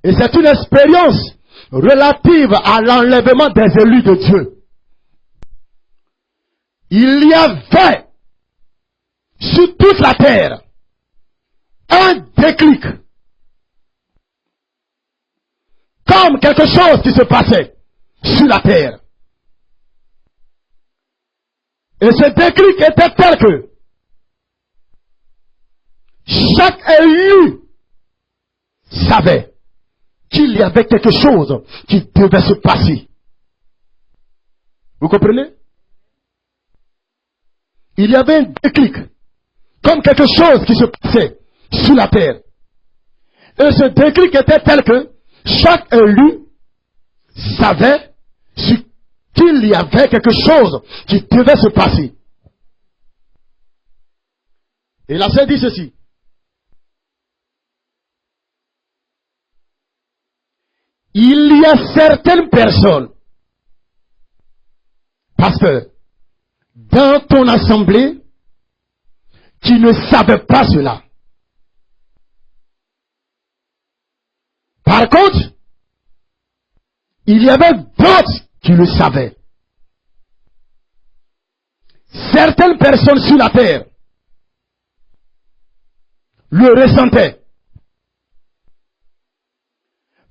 Et c'est une expérience relative à l'enlèvement des élus de Dieu. Il y avait sur toute la terre un déclic. Comme quelque chose qui se passait sur la terre. Et ce déclic était tel que chaque élu savait qu'il y avait quelque chose qui devait se passer. Vous comprenez? Il y avait un déclic, comme quelque chose qui se passait sur la terre. Et ce déclic était tel que chaque élu savait qu'il y avait quelque chose qui devait se passer. Et la Seigneur dit ceci. Il y a certaines personnes, parce que dans ton assemblée, qui ne savaient pas cela. Par contre, il y avait d'autres qui le savaient. Certaines personnes sur la terre le ressentaient.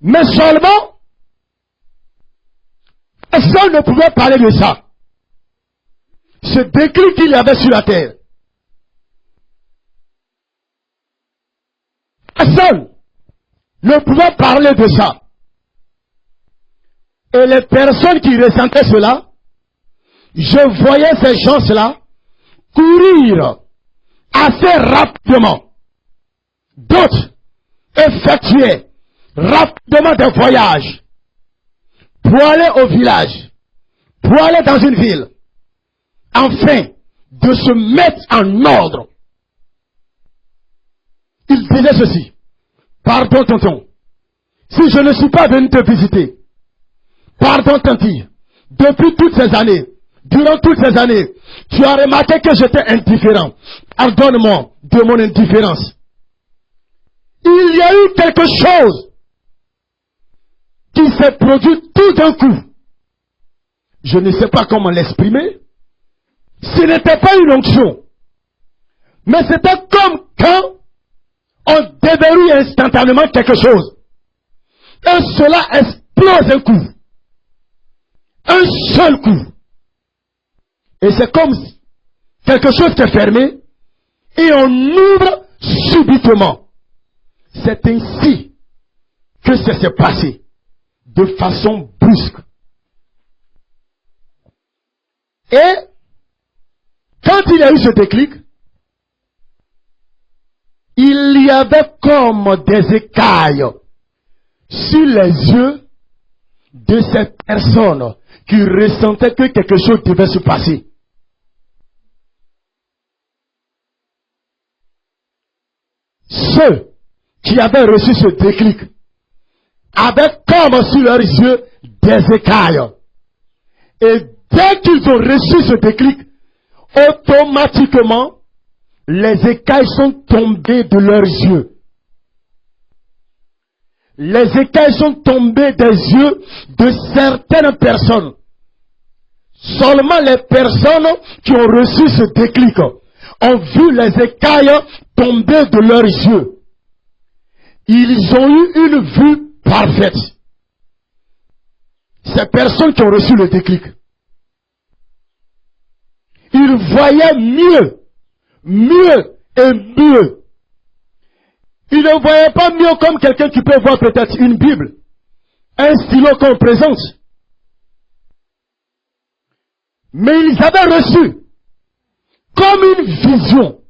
Mais seulement, personne ne pouvait parler de ça. Ce déclic qu'il y avait sur la terre. Personne ne pouvait parler de ça. Et les personnes qui ressentaient cela, je voyais ces gens-là courir assez rapidement. D'autres effectuaient rapidement des voyages pour aller au village, pour aller dans une ville, afin de se mettre en ordre. Il disait ceci: pardon tonton, si je ne suis pas venu te visiter, pardon tantille, depuis toutes ces années, durant toutes ces années, tu as remarqué que j'étais indifférent. Pardonne-moi de mon indifférence. Il y a eu quelque chose qui s'est produit tout d'un coup. Je ne sais pas comment l'exprimer. Ce n'était pas une onction. Mais c'était comme quand on déverrouille instantanément quelque chose. Et cela explose un coup. Un seul coup. Et c'est comme quelque chose qui est fermé et on ouvre subitement. C'est ainsi que ça s'est passé de façon brusque. Et quand il y a eu ce déclic, il y avait comme des écailles sur les yeux de cette personne qui ressentait que quelque chose devait se passer. Ceux qui avaient reçu ce déclic avaient comme sur leurs yeux des écailles. Et dès qu'ils ont reçu ce déclic, automatiquement, les écailles sont tombées de leurs yeux. Les écailles sont tombées des yeux de certaines personnes. Seulement les personnes qui ont reçu ce déclic ont vu les écailles tomber de leurs yeux. Ils ont eu une vue parfaite. Ces personnes qui ont reçu le déclic, ils voyaient mieux, mieux et mieux. Ils ne voyaient pas mieux comme quelqu'un qui peut voir peut-être une Bible, un stylo qu'on présente. Mais ils avaient reçu comme une vision.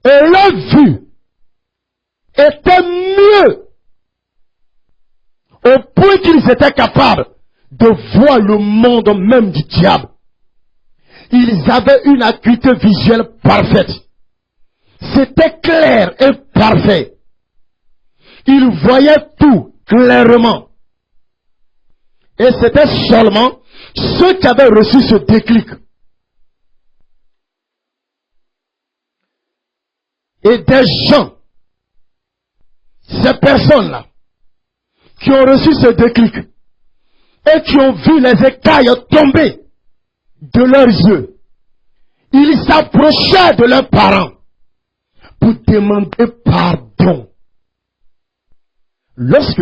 Et leur vue était mieux au point qu'ils étaient capables de voir le monde même du diable. Ils avaient une acuité visuelle parfaite. C'était clair et parfait. Ils voyaient tout clairement. Et c'était seulement ceux qui avaient reçu ce déclic. Et des gens Ces personnes-là, qui ont reçu ce déclic, et qui ont vu les écailles tomber de leurs yeux, ils s'approchaient de leurs parents pour demander pardon. Lorsque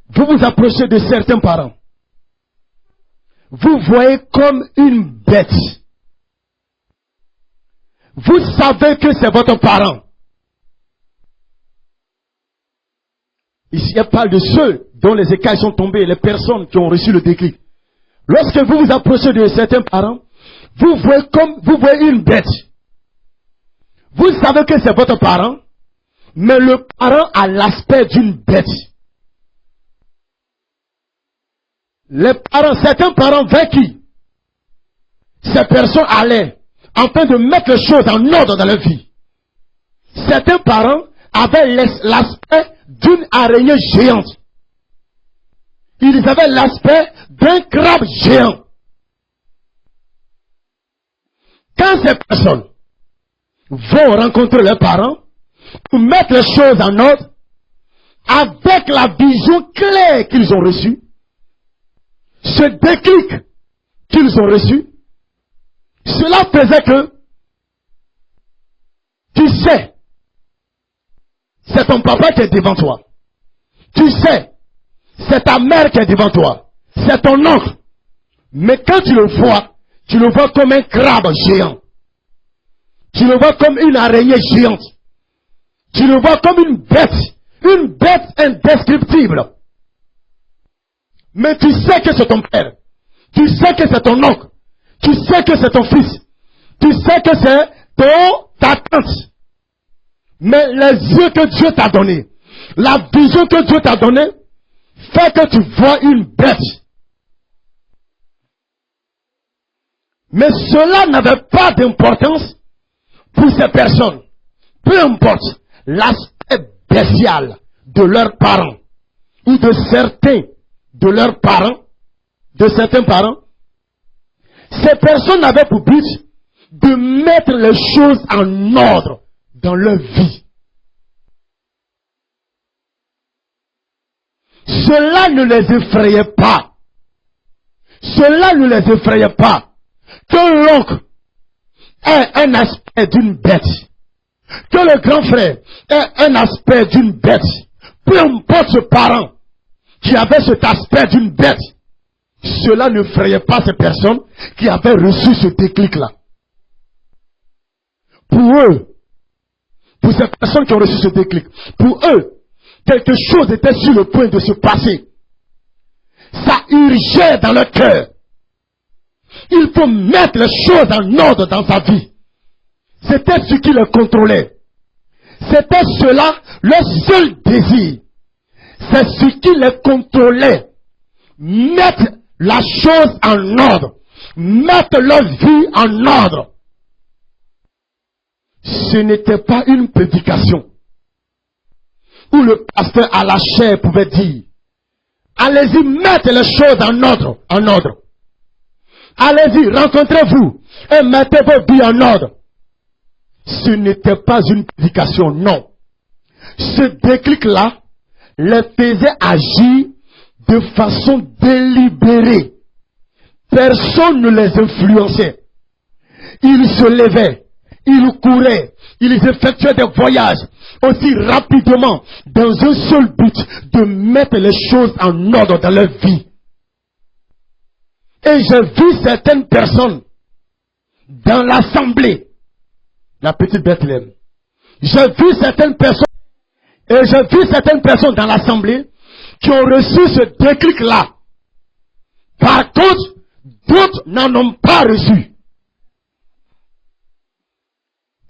vous vous approchez de certains parents, vous voyez comme une bête. Vous savez que c'est votre parent. Ici, il parle de ceux dont les écailles sont tombées, les personnes qui ont reçu le déclic. Lorsque vous vous approchez de certains parents, vous voyez une bête. Vous savez que c'est votre parent, mais le parent a l'aspect d'une bête. Certains parents vers qui ces personnes allaient en train de mettre les choses en ordre dans leur vie. Certains parents avaient l'aspect d'une araignée géante. Ils avaient l'aspect d'un crabe géant. Quand ces personnes vont rencontrer leurs parents pour mettre les choses en ordre, avec la vision claire qu'ils ont reçue, ce déclic qu'ils ont reçu, cela faisait que, tu sais, c'est ton papa qui est devant toi. Tu sais, c'est ta mère qui est devant toi. C'est ton oncle. Mais quand tu le vois comme un crabe géant. Tu le vois comme une araignée géante. Tu le vois comme une bête indescriptible. Mais tu sais que c'est ton père. Tu sais que c'est ton oncle. Tu sais que c'est ton fils. Tu sais que c'est ta tante. Mais les yeux que Dieu t'a donnés, la vision que Dieu t'a donnée, fait que tu vois une bête. Mais cela n'avait pas d'importance pour ces personnes. Peu importe l'aspect bestial de leurs parents ou de certains de leurs parents, de certains parents, ces personnes avaient pour but de mettre les choses en ordre dans leur vie. Cela ne les effrayait pas. Cela ne les effrayait pas. Que l'oncle ait un aspect d'une bête. Que le grand frère ait un aspect d'une bête. Peu importe ce parent qui avait cet aspect d'une bête. Cela ne frayait pas ces personnes qui avaient reçu ce déclic-là. Pour eux, pour ces personnes qui ont reçu ce déclic, pour eux, quelque chose était sur le point de se passer. Ça urgeait dans leur cœur. Il faut mettre les choses en ordre dans sa vie. C'était ce qui les contrôlait. C'était cela leur seul désir. C'est ce qui les contrôlait. Mettre la chose en ordre. Mettre leur vie en ordre. Ce n'était pas une prédication où le pasteur à la chair pouvait dire: allez-y, mettez les choses en ordre, en ordre. Allez-y, rencontrez-vous et mettez vos vies en ordre. Ce n'était pas une prédication, non. Ce déclic-là les faisait agir de façon délibérée. Personne ne les influençait. Ils se levaient, ils couraient, ils effectuaient des voyages aussi rapidement dans un seul but de mettre les choses en ordre dans leur vie. Et j'ai vu certaines personnes dans l'assemblée, la petite Bethléem. J'ai vu certaines personnes, et j'ai vu certaines personnes dans l'assemblée qui ont reçu ce déclic-là. Par contre, d'autres n'en ont pas reçu.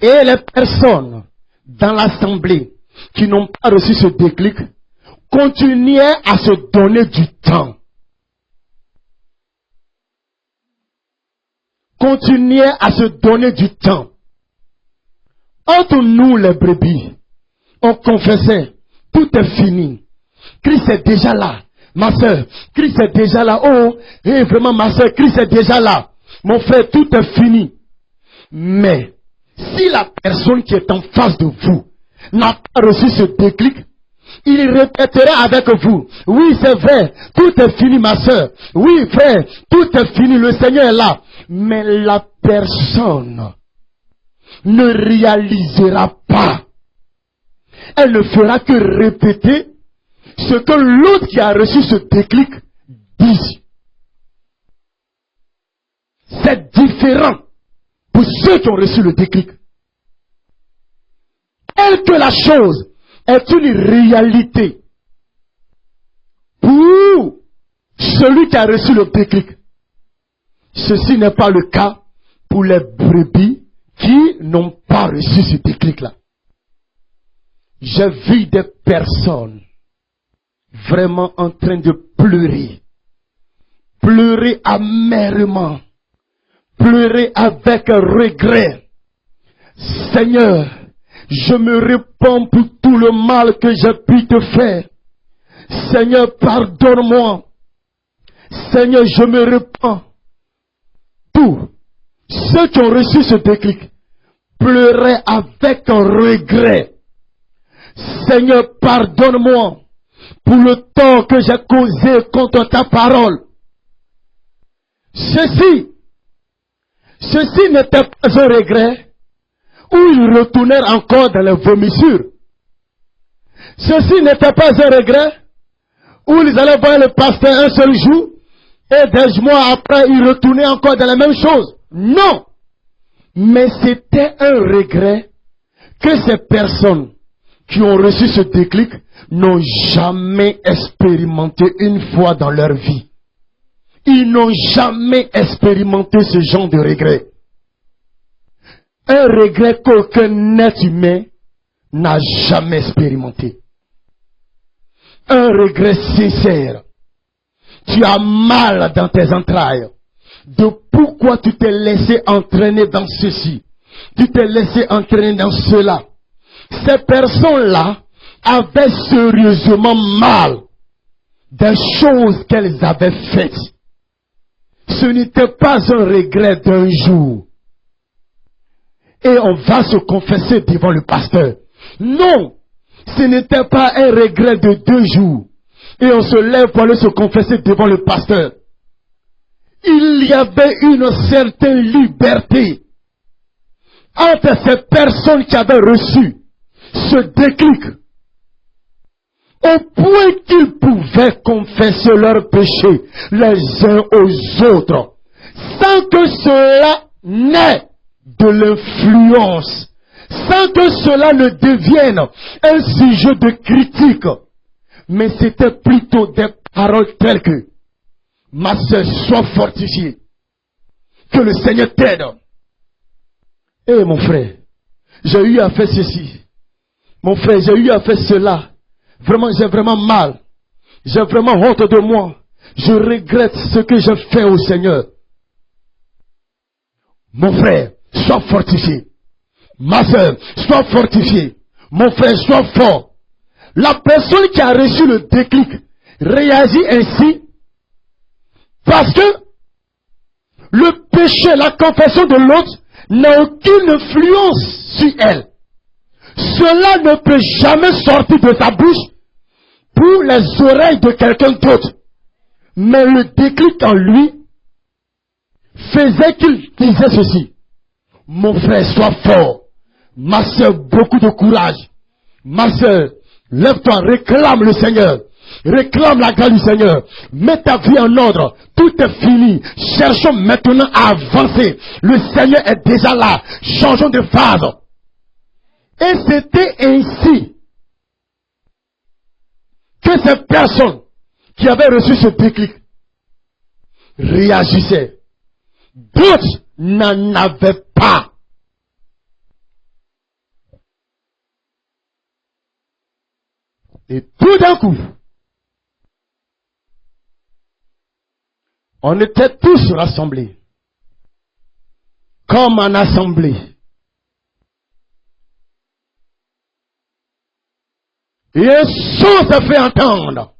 Et les personnes dans l'assemblée qui n'ont pas reçu ce déclic continuaient à se donner du temps. Continuaient à se donner du temps. Entre nous les brebis, on confessait, tout est fini. Christ est déjà là. Ma soeur, Christ est déjà là. Oh, et vraiment ma soeur, Christ est déjà là. Mon frère, tout est fini. Mais, si la personne qui est en face de vous n'a pas reçu ce déclic, il répétera avec vous. Oui, c'est vrai, tout est fini, ma sœur. Oui, frère, tout est fini, le Seigneur est là. Mais la personne ne réalisera pas. Elle ne fera que répéter ce que l'autre qui a reçu ce déclic dit. C'est différent pour ceux qui ont reçu le déclic. Telle que la chose est une réalité pour celui qui a reçu le déclic. Ceci n'est pas le cas pour les brebis qui n'ont pas reçu ce déclic-là. J'ai vu des personnes vraiment en train de pleurer. Pleurer amèrement. Pleurer avec regret. Seigneur, je me répands pour tout le mal que j'ai pu te faire. Seigneur, pardonne-moi. Seigneur, je me répands. Tous ceux qui ont reçu ce déclic pleuraient avec un regret. Seigneur, pardonne-moi pour le tort que j'ai causé contre ta parole. Ceci n'était pas un regret où ils retournèrent encore dans les vomissures. Ceci n'était pas un regret où ils allaient voir le pasteur un seul jour et des mois après ils retournaient encore dans la même chose. Non! Mais c'était un regret que ces personnes qui ont reçu ce déclic n'ont jamais expérimenté une fois dans leur vie. Ils n'ont jamais expérimenté ce genre de regret. Un regret qu'aucun être humain n'a jamais expérimenté. Un regret sincère. Tu as mal dans tes entrailles de pourquoi tu t'es laissé entraîner dans ceci. Tu t'es laissé entraîner dans cela. Ces personnes-là avaient sérieusement mal des choses qu'elles avaient faites. Ce n'était pas un regret d'un jour. Et on va se confesser devant le pasteur. Non, ce n'était pas un regret de 2 jours. Et on se lève pour aller se confesser devant le pasteur. Il y avait une certaine liberté entre ces personnes qui avaient reçu ce déclic, au point qu'ils pouvaient confesser leurs péchés les uns aux autres, sans que cela n'ait de l'influence, sans que cela ne devienne un sujet de critique, mais c'était plutôt des paroles telles que: ma sœur, sois fortifiée, que le Seigneur t'aide. Eh mon frère, j'ai eu à faire ceci. Mon frère, j'ai eu à faire cela. Vraiment, j'ai vraiment mal. J'ai vraiment honte de moi. Je regrette ce que j'ai fait au Seigneur. Mon frère, sois fortifié. Ma soeur, sois fortifié. Mon frère, sois fort. La personne qui a reçu le déclic réagit ainsi parce que le péché, la confession de l'autre n'a aucune influence sur elle. Cela ne peut jamais sortir de sa bouche pour les oreilles de quelqu'un d'autre. Mais le déclic en lui faisait qu'il disait ceci: mon frère, sois fort. Ma soeur, beaucoup de courage. Ma soeur, lève-toi, réclame le Seigneur. Réclame la grâce du Seigneur. Mets ta vie en ordre. Tout est fini. Cherchons maintenant à avancer. Le Seigneur est déjà là. Changeons de phase. Et c'était ainsi que ces personnes qui avaient reçu ce déclic réagissaient. D'autres n'en avaient pas. Et tout d'un coup, on était tous rassemblés, comme en assemblée. Et un son se fait entendre.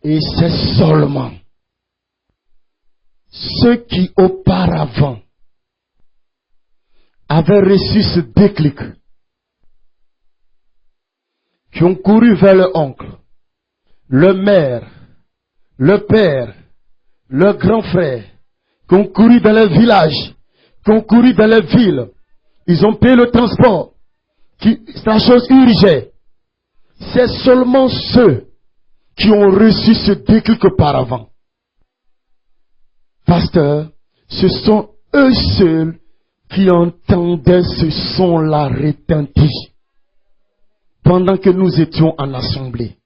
Et c'est seulement ceux qui auparavant avaient reçu ce déclic, qui ont couru vers le oncle, le mère, le père, le grand frère, qui ont couru dans les villages, qui ont couru dans les villes, ils ont payé le transport, la chose urgeait. C'est seulement ceux qui ont reçu ce déclic auparavant. Pasteur, ce sont eux seuls qui entendaient ce son-là retentir pendant que nous étions en assemblée.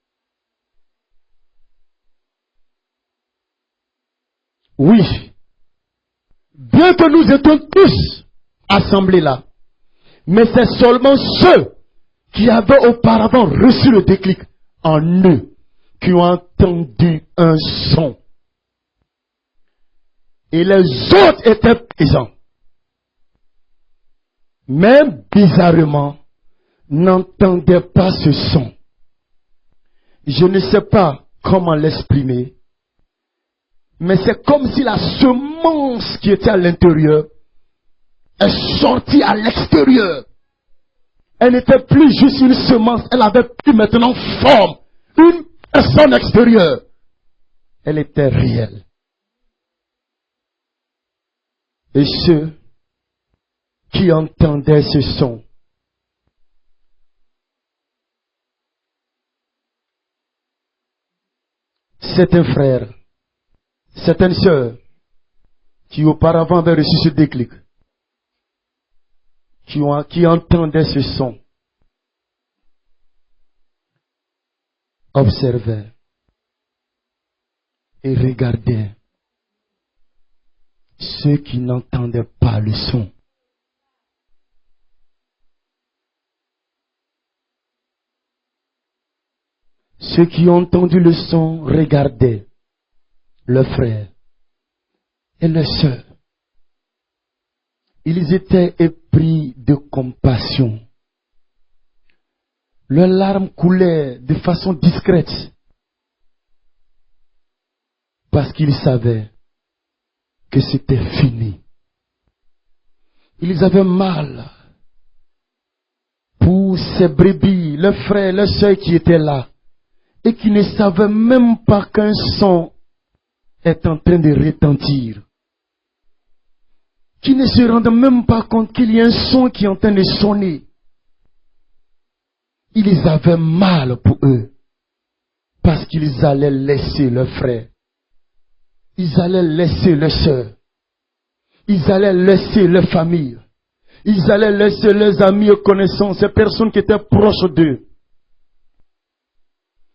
Oui, bien que nous étions tous assemblés là, mais c'est seulement ceux qui avaient auparavant reçu le déclic en eux qui ont entendu un son. Et les autres étaient présents. Même bizarrement, n'entendaient pas ce son. Je ne sais pas comment l'exprimer, mais c'est comme si la semence qui était à l'intérieur est sortie à l'extérieur. Elle n'était plus juste une semence, elle avait pris maintenant forme, une personne extérieure. Elle était réelle. Et ceux qui entendaient ce son, certains frères, certaines sœurs, qui auparavant avaient reçu ce déclic, qui entendaient ce son, observaient et regardaient ceux qui n'entendaient pas le son. Ceux qui ont entendu le son regardaient leurs frères et leurs sœurs. Ils étaient épris de compassion. Leurs larmes coulaient de façon discrète parce qu'ils savaient que c'était fini. Ils avaient mal pour ces brebis, leurs frères, leurs sœurs qui étaient là et qui ne savaient même pas qu'un son est en train de retentir. Qui ne se rendent même pas compte qu'il y a un son qui est en train de sonner. Ils avaient mal pour eux parce qu'ils allaient laisser leurs frères. Ils allaient laisser leurs sœurs. Ils allaient laisser leur famille. Ils allaient laisser leurs amis et connaissances, ces personnes qui étaient proches d'eux.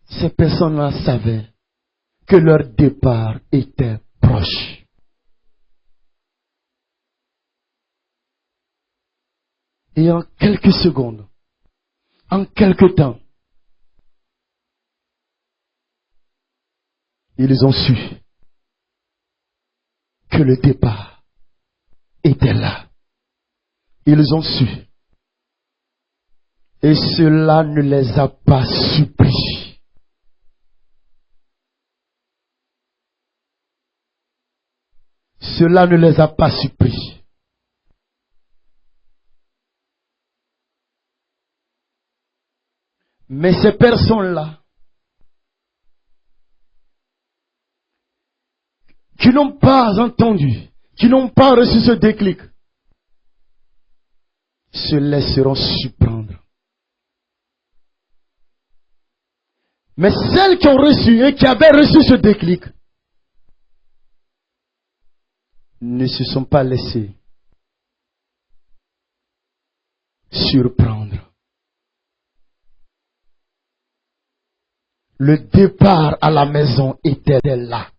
Ces personnes-là savaient que leur départ était proche. Et en quelques secondes, en quelques temps, ils ont su que le départ était là. Ils ont su. Et cela ne les a pas surpris. Cela ne les a pas surpris. Mais ces personnes-là, qui n'ont pas entendu, qui n'ont pas reçu ce déclic, se laisseront surprendre. Mais celles qui ont reçu et qui avaient reçu ce déclic, ne se sont pas laissées surprendre. Le départ à la maison était là.